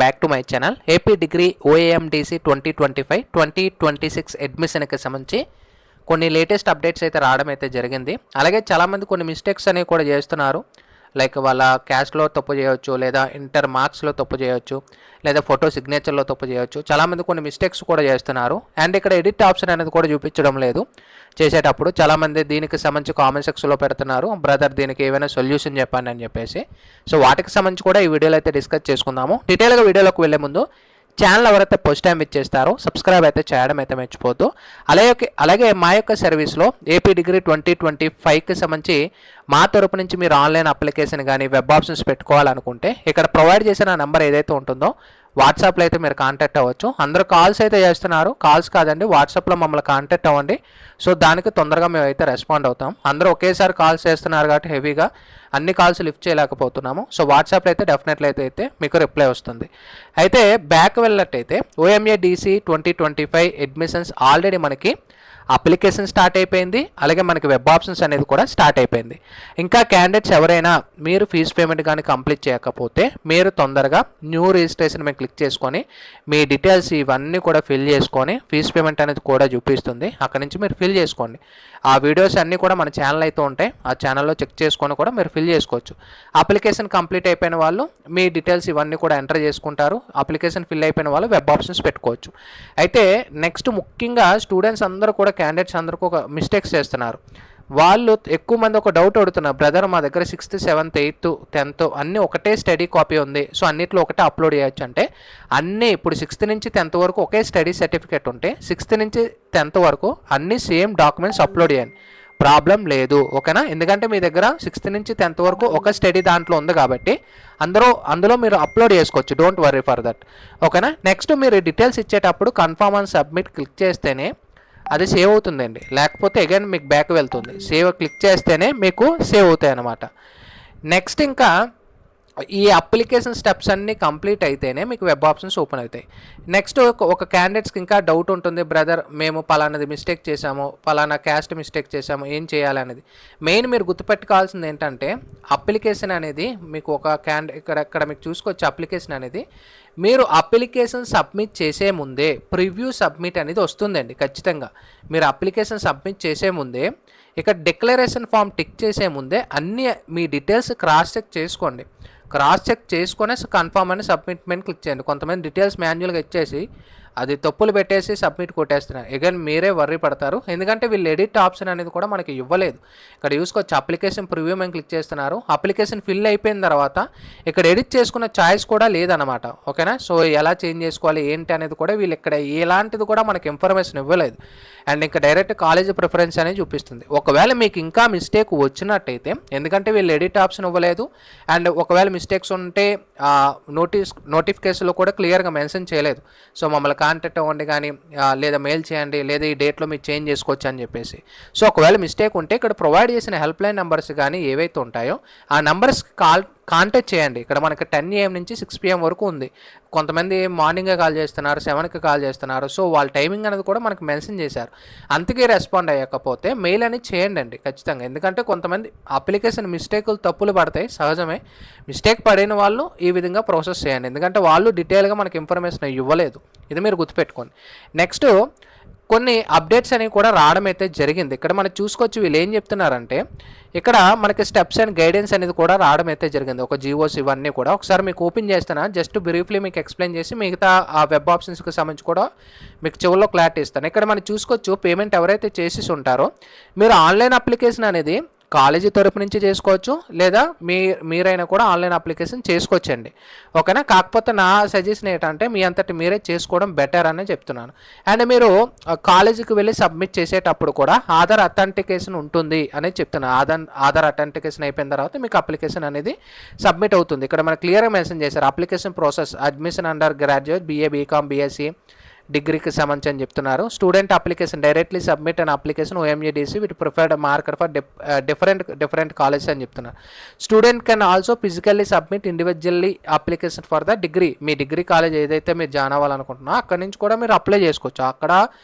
Back to my channel. AP degree ఓఏఎండిసి 2025-2026 అడ్మిషన్కి సంబంధించి కొన్ని latest updates అయితే రావడం అయితే జరిగింది. అలాగే చాలామంది కొన్ని మిస్టేక్స్ అనేవి కూడా చేస్తున్నారు. లైక్ వాళ్ళ క్యాస్ట్లో తప్పు చేయవచ్చు, లేదా ఇంటర్ మార్క్స్లో తప్పు చేయవచ్చు, లేదా ఫోటో సిగ్నేచర్లో తప్పు చేయవచ్చు. చాలామంది కొన్ని మిస్టేక్స్ కూడా చేస్తున్నారు. అండ్ ఇక్కడ ఎడిట్ ఆప్షన్ అనేది కూడా చూపించడం లేదు చేసేటప్పుడు. చాలామంది దీనికి సంబంధించి కామెంట్ సెక్షన్లో పెడుతున్నారు, బ్రదర్ దీనికి ఏమైనా సొల్యూషన్ చెప్పండి అని చెప్పేసి. సో వాటికి సంబంధించి కూడా ఈ వీడియోలో అయితే డిస్కస్ చేసుకుందాము. డీటెయిల్గా వీడియోలోకి వెళ్ళే ముందు ఛానల్ ఎవరైతే ఫస్ట్ టైం ఇచ్చేస్తారో సబ్స్క్రైబ్ అయితే చేయడం అయితే మర్చిపోద్దు. అలాగే మా యొక్క సర్వీస్లో ఏపీ డిగ్రీ 2025కి సంబంధించి మా తరపు నుంచి మీరు ఆన్లైన్ అప్లికేషన్ కానీ వెబ్ ఆప్షన్స్ పెట్టుకోవాలనుకుంటే ఇక్కడ ప్రొవైడ్ చేసిన నెంబర్ ఏదైతే ఉంటుందో వాట్సాప్లో అయితే మీరు కాంటాక్ట్ అవ్వచ్చు. అందరూ కాల్స్ అయితే చేస్తున్నారు, కాల్స్ కాదండి, వాట్సాప్లో మమ్మల్ని కాంటాక్ట్ అవ్వండి. సో దానికి తొందరగా మేము అయితే రెస్పాండ్ అవుతాం. అందరూ ఒకేసారి కాల్స్ చేస్తున్నారు కాబట్టి హెవీగా అన్ని కాల్స్ లిఫ్ట్ చేయలేకపోతున్నాము. సో వాట్సాప్లో అయితే డెఫినెట్లీ అయితే మీకు రిప్లై వస్తుంది. అయితే బ్యాక్ వెళ్ళినట్టయితే ఓఎంఏడిసి 2025 అడ్మిషన్స్ ఆల్రెడీ మనకి అప్లికేషన్ స్టార్ట్ అయిపోయింది. అలాగే మనకి వెబ్ ఆప్షన్స్ అనేది కూడా స్టార్ట్ అయిపోయింది. ఇంకా క్యాండిడేట్స్ ఎవరైనా మీరు ఫీజు పేమెంట్ కానీ కంప్లీట్ చేయకపోతే మీరు తొందరగా న్యూ రిజిస్ట్రేషన్ మీద క్లిక్ చేసుకొని మీ డీటెయిల్స్ ఇవన్నీ కూడా ఫిల్ చేసుకొని ఫీజు పేమెంట్ అనేది కూడా చూపిస్తుంది. అక్కడ నుంచి మీరు ఫిల్ చేసుకోండి. ఆ వీడియోస్ అన్నీ కూడా మన ఛానల్ అయితే ఉంటాయి, ఆ ఛానల్లో చెక్ చేసుకొని కూడా మీరు ఫిల్ చేసుకోవచ్చు. అప్లికేషన్ కంప్లీట్ అయిపోయిన వాళ్ళు మీ డీటెయిల్స్ ఇవన్నీ కూడా ఎంటర్ చేసుకుంటారు. అప్లికేషన్ ఫిల్ అయిపోయిన వాళ్ళు వెబ్ ఆప్షన్స్ పెట్టుకోవచ్చు. అయితే నెక్స్ట్ ముఖ్యంగా స్టూడెంట్స్ అందరూ కూడా క్యాండిడేట్స్ అందరికీ ఒక మిస్టేక్స్ చేస్తున్నారు. వాళ్ళు ఎక్కువ మంది ఒక డౌట్ అడుగుతున్నారు, బ్రదర్ మా దగ్గర 6th 7th 8th 10th అన్నీ ఒకటే స్టడీ కాపీ ఉంది, సో అన్నిట్లో ఒకటే అప్లోడ్ చేయొచ్చు అంటే అన్నీ ఇప్పుడు 6th నుంచి 10th వరకు ఒకే స్టడీ సర్టిఫికేట్ ఉంటే 6th నుంచి 10th వరకు అన్ని సేమ్ డాక్యుమెంట్స్ అప్లోడ్ చేయండి, ప్రాబ్లం లేదు. ఓకేనా? ఎందుకంటే మీ దగ్గర 6th నుంచి 10th వరకు ఒక స్టడీ దాంట్లో ఉంది కాబట్టి అందులో మీరు అప్లోడ్ చేసుకోవచ్చు. Don't worry for that. ఓకేనా? నెక్స్ట్ మీరు డీటెయిల్స్ ఇచ్చేటప్పుడు కన్ఫర్మ్ అండ్ సబ్మిట్ క్లిక్ చేస్తేనే అది సేవ్ అవుతుందండి, లేకపోతే అగైన్ మీకు బ్యాక్ వెళ్తుంది. సేవ్ క్లిక్ చేస్తేనే మీకు సేవ్ అవుతాయి అన్నమాట. నెక్స్ట్ ఇంకా ఈ అప్లికేషన్ స్టెప్స్ అన్నీ కంప్లీట్ అయితేనే మీకు వెబ్ ఆప్షన్స్ ఓపెన్ అవుతాయి. నెక్స్ట్ ఒక క్యాండిడేట్స్కి ఇంకా డౌట్ ఉంటుంది, బ్రదర్ మేము పలానాది మిస్టేక్ చేసాము, పలానా క్యాస్ట్ మిస్టేక్ చేసాము, ఏం చేయాలనేది. మెయిన్ మీరు గుర్తుపెట్టుకోవాల్సింది ఏంటంటే అప్లికేషన్ అనేది మీకు ఒక ఇక్కడ మీకు చూసుకోవచ్చు. అప్లికేషన్ అనేది మీరు అప్లికేషన్ సబ్మిట్ చేసే ముందే ప్రివ్యూ సబ్మిట్ అనేది వస్తుందండి. ఖచ్చితంగా మీరు అప్లికేషన్ సబ్మిట్ చేసే ముందే ఇక్కడ డిక్లరేషన్ ఫామ్ టిక్ చేసే ముందే అన్ని మీ డీటెయిల్స్ క్రాస్ చెక్ చేసుకోండి. క్రాస్ చెక్ చేసుకొని కన్ఫర్మ్ అని సబ్మిట్ మీద క్లిక్ చేయండి. కొంతమంది డీటెయిల్స్ మాన్యువల్గా ఇచ్చేసి అది తప్పులు పెట్టేసి సబ్మిట్ కొట్టేస్తున్నారు. అగైన్ మీరే వర్రీ పడతారు, ఎందుకంటే వీళ్ళు ఎడిట్ ఆప్షన్ అనేది కూడా మనకి ఇవ్వలేదు. ఇక్కడ చూసుకోవచ్చు అప్లికేషన్ ప్రివ్యూ మేము క్లిక్ చేస్తున్నారు. అప్లికేషన్ ఫిల్ అయిపోయిన తర్వాత ఇక్కడ ఎడిట్ చేసుకున్న ఛాయిస్ కూడా లేదనమాట. ఓకేనా? సో ఎలా చేంజ్ చేసుకోవాలి ఏంటి అనేది కూడా వీళ్ళు ఇక్కడ ఎలాంటిది కూడా మనకి ఇన్ఫర్మేషన్ ఇవ్వలేదు. అండ్ ఇంకా డైరెక్ట్ కాలేజ్ ప్రిఫరెన్స్ అనేది చూపిస్తుంది. ఒకవేళ మీకు ఇంకా మిస్టేక్ వచ్చినట్టయితే, ఎందుకంటే వీళ్ళు ఎడిట్ ఆప్షన్ ఇవ్వలేదు అండ్ ఒకవేళ మిస్టేక్స్ ఉంటే నోటిఫికేషన్లో కూడా క్లియర్గా మెన్షన్ చేయలేదు. సో మమ్మల్ని కాంటాక్ట్ అవ్వండి కానీ లేదా మెయిల్ చేయండి, లేదా ఈ డేట్లో మీరు చేంజ్ చేసుకోవచ్చు అని చెప్పేసి. సో ఒకవేళ మిస్టేక్ ఉంటే ఇక్కడ ప్రొవైడ్ చేసిన హెల్ప్ లైన్ నెంబర్స్ కానీ ఏవైతే ఉంటాయో ఆ నెంబర్స్కి కాంటాక్ట్ చేయండి. ఇక్కడ మనకి 10 AM నుంచి 6 PM వరకు ఉంది. కొంతమంది మార్నింగే కాల్ చేస్తున్నారు, 7కి కాల్ చేస్తున్నారు. సో వాళ్ళ టైమింగ్ అనేది కూడా మనకి మెన్షన్ చేశారు. అంతకే రెస్పాండ్ అయ్యకపోతే మెయిల్ అనేది చేయండి అండి ఖచ్చితంగా. ఎందుకంటే కొంతమంది అప్లికేషన్ మిస్టేకులు తప్పులు పడతాయి, సహజమే. మిస్టేక్ పడిన వాళ్ళు ఈ విధంగా ప్రాసెస్ చేయండి, ఎందుకంటే వాళ్ళు డీటెయిల్గా మనకి ఇన్ఫర్మేషన్ ఇవ్వలేదు. ఇది మీరు గుర్తుపెట్టుకోండి. నెక్స్ట్ కొన్ని అప్డేట్స్ అనేవి కూడా రావడం అయితే జరిగింది. ఇక్కడ మనం చూసుకోవచ్చు వీళ్ళు ఏం చెప్తున్నారంటే ఇక్కడ మనకి స్టెప్స్ అండ్ గైడెన్స్ అనేది కూడా రావడం అయితే జరిగింది. ఒక జీవోస్ ఇవన్నీ కూడా ఒకసారి మీకు ఓపెన్ చేస్తాను, జస్ట్ బ్రీఫ్లీ మీకు ఎక్స్ప్లెయిన్ చేసి మిగతా ఆ వెబ్ ఆప్షన్స్కి సంబంధించి కూడా మీకు చివరిలో క్లారిటీ ఇస్తాను. ఇక్కడ మనం చూసుకోవచ్చు పేమెంట్ ఎవరైతే చేసి ఉంటారో మీరు ఆన్లైన్ అప్లికేషన్ అనేది కాలేజీ తరపు నుంచి చేసుకోవచ్చు, లేదా మీరైనా కూడా ఆన్లైన్ అప్లికేషన్ చేసుకోవచ్చండి. ఓకేనా? కాకపోతే నా సజెషన్ ఏంటంటే మీ అంతటి మీరే చేసుకోవడం బెటర్ అని చెప్తున్నాను. అండ్ మీరు కాలేజీకి వెళ్ళి సబ్మిట్ చేసేటప్పుడు కూడా ఆధార్ అథెంటికేషన్ ఉంటుంది అనేది చెప్తున్నాను. ఆధార్ అథెంటికేషన్ అయిపోయిన తర్వాత మీకు అప్లికేషన్ అనేది సబ్మిట్ అవుతుంది. ఇక్కడ మనకు క్లియర్గా మెన్షన్ చేశారు application process admission undergraduate BA BCom BSc డిగ్రీకి సంబంధించి అని చెప్తున్నారు. Student application directly submit and application OMADC with preferred marker for different colleges అని చెప్తున్నారు. Student can also physically submit individually application for the degree. మీ degree college ఏదైతే మీరు join అవ్వాలనుకుంటున్నారో అక్కడి నుంచి కూడా మీరు అప్లై చేసుకోవచ్చు, అక్కడ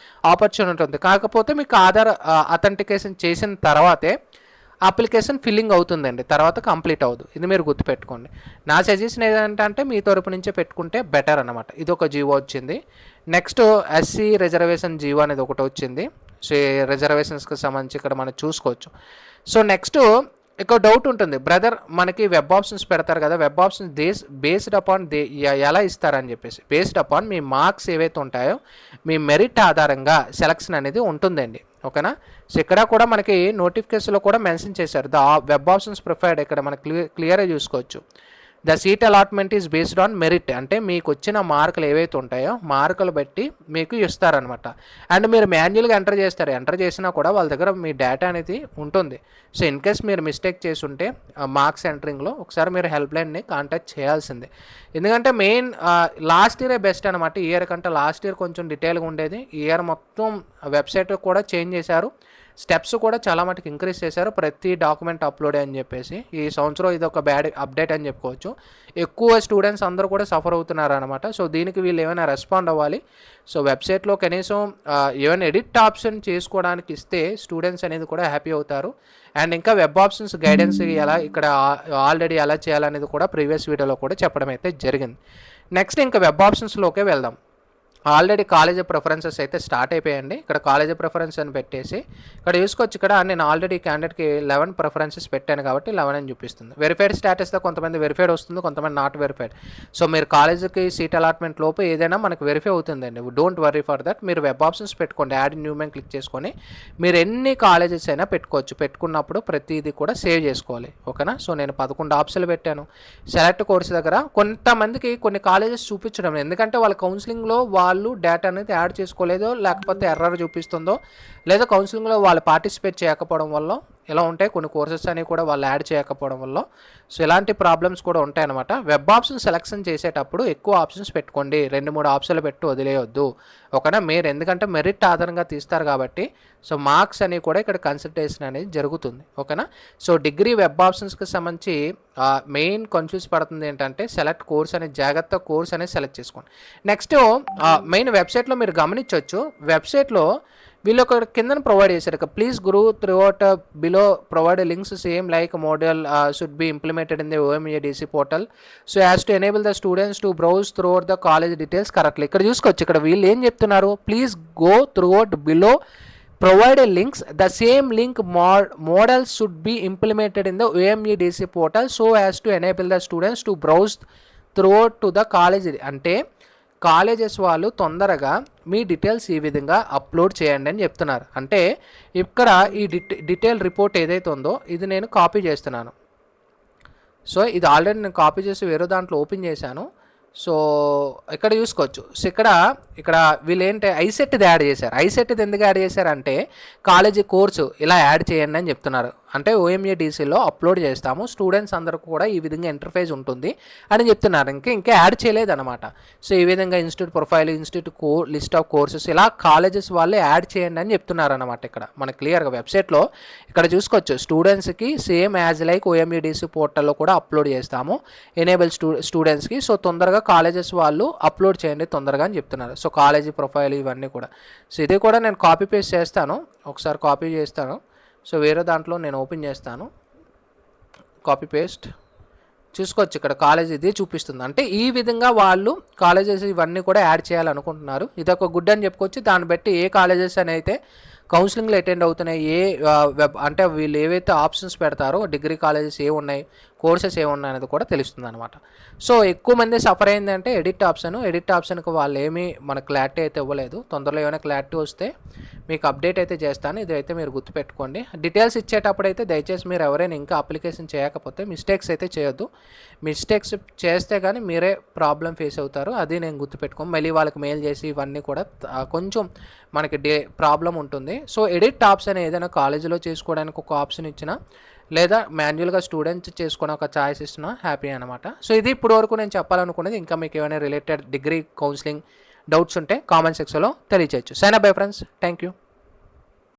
ఆపర్చునిటీ ఉంది. కాకపోతే మీకు ఆధార్ అథెంటికేషన్ చేసిన తర్వాతే అప్లికేషన్ ఫిల్లింగ్ అవుతుందండి, తర్వాత కంప్లీట్ అవ్వదు. ఇది మీరు గుర్తుపెట్టుకోండి. నా సజెషన్ ఏదంటే మీ తరపు నుంచే పెట్టుకుంటే బెటర్ అనమాట. ఇది ఒక జీవో వచ్చింది. నెక్స్ట్ ఎస్సీ రిజర్వేషన్ జీవో అనేది ఒకటి వచ్చింది. సో రిజర్వేషన్స్కి సంబంధించి ఇక్కడ మనం చూసుకోవచ్చు. సో నెక్స్ట్ ఇక్కడ డౌట్ ఉంటుంది, బ్రదర్ మనకి వెబ్ ఆప్షన్స్ పెడతారు కదా, వెబ్ ఆప్షన్స్ బేస్డ్ అపాన్ ఎలా ఇస్తారని చెప్పేసి. బేస్డ్ అపాన్ మీ మార్క్స్ ఏవైతే ఉంటాయో మీ మెరిట్ ఆధారంగా సెలక్షన్ అనేది ఉంటుందండి. ఓకేనా. సో ఇక్కడ కూడా మనకి నోటిఫికేషన్లో కూడా మెన్షన్ చేశారు, ద వెబ్ ఆప్షన్స్ ప్రిఫర్డ్. ఇక్కడ మనకి క్లియర్గా చూసుకోవచ్చు. The seat allotment is based on merit, అంటే మీకు వచ్చిన మార్కులు ఏవైతే ఉంటాయో మార్కులు బట్టి మీకు ఇస్తారనమాట. అండ్ మీరు మాన్యువల్గా ఎంటర్ చేస్తారు, ఎంటర్ చేసినా కూడా వాళ్ళ దగ్గర మీ డేటా అనేది ఉంటుంది. సో ఇన్ కేస్ మీరు మిస్టేక్ చేసి ఉంటే మార్క్స్ ఎంటరింగ్లో ఒకసారి మీరు హెల్ప్ లైన్ని కాంటాక్ట్ చేయాల్సిందే. ఎందుకంటే మెయిన్ లాస్ట్ ఇయరే బెస్ట్ అనమాట. ఈ ఇయర్ కంటే లాస్ట్ ఇయర్ కొంచెం డీటెయిల్గా ఉండేది. ఈ ఇయర్ మొత్తం వెబ్సైట్ కూడా చేంజ్ చేశారు, స్టెప్స్ కూడా చాలా మటుకు ఇంక్రీజ్ చేశారు, ప్రతి డాక్యుమెంట్ అప్లోడ్ అని చెప్పేసి. ఈ సంవత్సరం ఇది ఒక బ్యాడ్ అప్డేట్ అని చెప్పుకోవచ్చు. ఎక్కువ స్టూడెంట్స్ అందరూ కూడా సఫర్ అవుతున్నారు అనమాట. సో దీనికి వీళ్ళు ఏమైనా రెస్పాండ్ అవ్వాలి. సో వెబ్సైట్లో కనీసం ఏమైనా ఎడిట్ ఆప్షన్ చేసుకోవడానికి ఇస్తే స్టూడెంట్స్ అనేది కూడా హ్యాపీ అవుతారు. అండ్ ఇంకా వెబ్ ఆప్షన్స్ గైడెన్స్ ఎలా ఇక్కడ ఆల్రెడీ ఎలా చేయాలనేది కూడా ప్రీవియస్ వీడియోలో కూడా చెప్పడం అయితే జరిగింది. నెక్స్ట్ ఇంకా వెబ్ ఆప్షన్స్లోకే వెళ్దాం. ఆల్రెడీ కాలేజ్ ప్రిఫరెన్సెస్ అయితే స్టార్ట్ అయిపోయాయండి. ఇక్కడ కాలేజ్ ప్రిఫరెన్స్ అని పెట్టేసి ఇక్కడ చూసుకోవచ్చు. ఇక్కడ నేను ఆల్రెడీ క్యాండిడేట్కి 11 ప్రిఫరెన్సెస్ పెట్టాను కాబట్టి 11 అని చూపిస్తుంది. వెరిఫైడ్ స్టేటస్తో కొంతమంది వెరిఫైడ్ వస్తుంది, కొంతమంది నాట్ వెరిఫైడ్. సో మీరు కాలేజీకి సీట్ అలాట్మెంట్ లోపు ఏదైనా మనకు వెరిఫై అవుతుందండి. Don't worry for that. మీరు వెబ్ ఆప్షన్స్ పెట్టుకోండి, యాడ్ న్యూ మెయిన్ క్లిక్ చేసుకొని మీరు ఎన్ని కాలేజెస్ అయినా పెట్టుకోవచ్చు. పెట్టుకున్నప్పుడు ప్రతిదీ కూడా సేవ్ చేసుకోవాలి. ఓకేనా. సో నేను 11 ఆప్షన్లు పెట్టాను. సెలెక్ట్ కోర్స్ దగ్గర కొంతమందికి కొన్ని కాలేజెస్ చూపించడం, ఎందుకంటే వాళ్ళ కౌన్సిలింగ్లో వాళ్ళు డేటా అనేది యాడ్ చేసుకోలేదో, లేకపోతే ఎర్రర్ చూపిస్తుందో, లేదా కౌన్సిలింగ్లో వాళ్ళు పార్టిసిపేట్ చేయకపోవడం వల్ల ఇలా ఉంటాయి. కొన్ని కోర్సెస్ అనేవి కూడా వాళ్ళు యాడ్ చేయకపోవడం వల్ల సో ఇలాంటి ప్రాబ్లమ్స్ కూడా ఉంటాయన్నమాట. వెబ్ ఆప్షన్ సెలెక్షన్ చేసేటప్పుడు ఎక్కువ ఆప్షన్స్ పెట్టుకోండి, 2-3 ఆప్షన్లు పెట్టి వదిలేయొద్దు. ఓకేనా. మీరు ఎందుకంటే మెరిట్ ఆధారంగా తీస్తారు కాబట్టి సో మార్క్స్ అనేవి కూడా ఇక్కడ కన్సల్టేషన్ అనేది జరుగుతుంది. ఓకేనా. సో డిగ్రీ వెబ్ ఆప్షన్స్కి సంబంధించి మెయిన్ కన్ఫ్యూజ్ పడుతుంది ఏంటంటే సెలెక్ట్ కోర్స్ అనేది, జాగ్రత్త కోర్స్ అనేది సెలెక్ట్ చేసుకోండి. నెక్స్ట్ మెయిన్ వెబ్సైట్లో మీరు గమనించవచ్చు, వెబ్సైట్లో వీళ్ళు ఒక కింద ప్రొవైడ్ చేశారు, please Guru through out below provide links same like model should be implemented in the OMADC portal so as to enable the students to browse through out the college details correctly. ఇక్కడ చూసుకోవచ్చు, ఇక్కడ వీళ్ళు ఏం చెప్తున్నారు, please go through out below provide links the same link model should be implemented in the OMADC portal so as to enable the students to browse through out to the college. అంటే colleges వాళ్ళు తొందరగా మీ details ఈ విధంగా upload చేయండి అని చెప్తున్నారు. అంటే ఇక్కడ ఈ డీటెయిల్ రిపోర్ట్ ఏదైతే ఉందో ఇది నేను కాపీ చేస్తున్నాను. సో ఇది ఆల్రెడీ నేను కాపీ చేసి వేరే దాంట్లో ఓపెన్ చేశాను. సో ఇక్కడ చూసుకోవచ్చు. సో ఇక్కడ వీళ్ళు ఏంటి ఐసెట్ది యాడ్ చేశారు. ఐసెట్ది ఎందుకు యాడ్ చేశారంటే కాలేజీ కోర్సు ఇలా యాడ్ చేయండి అని చెప్తున్నారు. అంటే OMADCలో అప్లోడ్ చేస్తాము, స్టూడెంట్స్ అందరికీ కూడా ఈ విధంగా ఇంటర్ఫేస్ ఉంటుంది అని చెప్తున్నారు. ఇంకా యాడ్ చేయలేదన్నమాట. సో ఈ విధంగా institute profile, institute list of courses ఇలా కాలేజెస్ వాళ్ళే యాడ్ చేయండి అని చెప్తున్నారు అనమాట. ఇక్కడ మనకు క్లియర్గా వెబ్సైట్లో ఇక్కడ చూసుకోవచ్చు, స్టూడెంట్స్కి సేమ్ యాజ్ లైక్ OMADC పోర్టల్లో కూడా అప్లోడ్ చేస్తాము ఎనేబుల్ స్టూడెంట్స్కి. సో తొందరగా కాలేజెస్ వాళ్ళు అప్లోడ్ చేయండి తొందరగా అని చెప్తున్నారు. సో కాలేజీ ప్రొఫైల్ ఇవన్నీ కూడా. సో ఇది కూడా నేను కాపీ పేస్ట్ చేస్తాను, ఒకసారి కాపీ చేస్తాను. సో వేరే దాంట్లో నేను ఓపెన్ చేస్తాను, కాపీ పేస్ట్ చూసుకోవచ్చు. ఇక్కడ కాలేజ్ ఇది చూపిస్తుంది. అంటే ఈ విధంగా వాళ్ళు కాలేజెస్ ఇవన్నీ కూడా యాడ్ చేయాలనుకుంటున్నారు. ఇది ఒక గుడ్ అని చెప్పుకోవచ్చు. దాన్ని బట్టి ఏ కాలేజెస్ అని అయితే కౌన్సిలింగ్లో అటెండ్ అవుతున్నాయి, వెబ్ అంటే వీళ్ళు ఏవైతే ఆప్షన్స్ పెడతారో డిగ్రీ కాలేజెస్ ఏ ఉన్నాయి, కోర్సెస్ ఏమున్నాయి అనేది కూడా తెలుస్తుంది అనమాట. సో ఎక్కువ మంది సఫర్ అయిందంటే ఎడిట్ ఆప్షన్కి వాళ్ళు ఏమీ మనకు క్లారిటీ అయితే ఇవ్వలేదు. తొందరలో ఏమైనా క్లారిటీ వస్తే మీకు అప్డేట్ అయితే చేస్తాను. ఇదైతే మీరు గుర్తుపెట్టుకోండి. డీటెయిల్స్ ఇచ్చేటప్పుడు అయితే దయచేసి మీరు ఎవరైనా ఇంకా అప్లికేషన్ చేయకపోతే మిస్టేక్స్ అయితే చేయొద్దు. మిస్టేక్స్ చేస్తే కానీ మీరే ప్రాబ్లం ఫేస్ అవుతారు. అది నేను గుర్తుపెట్టుకోండి. మళ్ళీ వాళ్ళకి మెయిల్ చేసి ఇవన్నీ కూడా కొంచెం మనకి ప్రాబ్లం ఉంటుంది. సో ఎడిట్ ఆప్షన్ ఏదైనా కాలేజీలో చేసుకోవడానికి ఒక ఆప్షన్ ఇచ్చినా లేదా మాన్యువల్గా స్టూడెంట్స్ చేసుకునే ఒక ఛాయిస్ ఇస్తున్నా హ్యాపీ అనమాట. సో ఇది ఇప్పుడు వరకు నేను చెప్పాలనుకునేది. ఇంకా మీకు ఏమైనా రిలేటెడ్ డిగ్రీ కౌన్సిలింగ్ డౌట్స్ ఉంటే కామెంట్ సెక్షన్లో తెలియచేయచ్చు. Sign up bye friends, thank you.